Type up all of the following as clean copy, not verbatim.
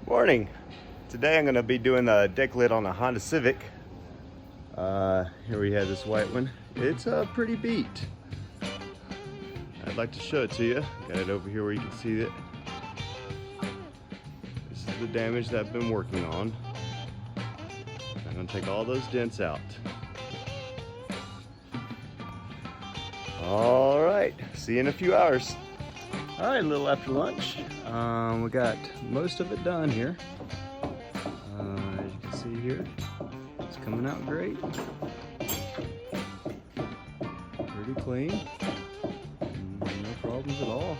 Morning. Today I'm going to be doing the deck lid on a Honda Civic. Here we have this white one. It's pretty beat. I'd like to show it to you. Got it over here where you can see it. This is the damage that I've been working on. I'm going to take all those dents out. All right, see you in a few hours. All right, a little after lunch. We got most of it done here. As you can see here, it's coming out great. Pretty clean. No problems at all.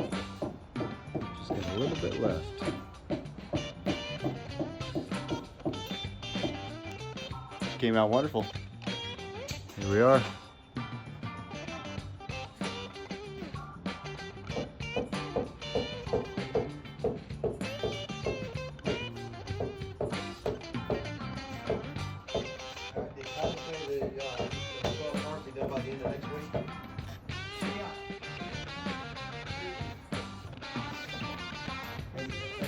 Just got a little bit left. Came out wonderful. Here we are.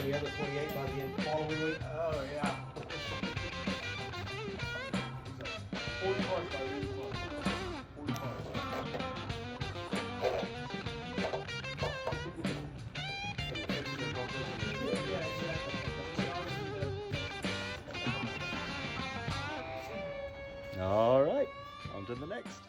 The other 28 by the end of the following week. Oh, yeah. 40 cars by the end of the month. 40 cars. All right, on to the next.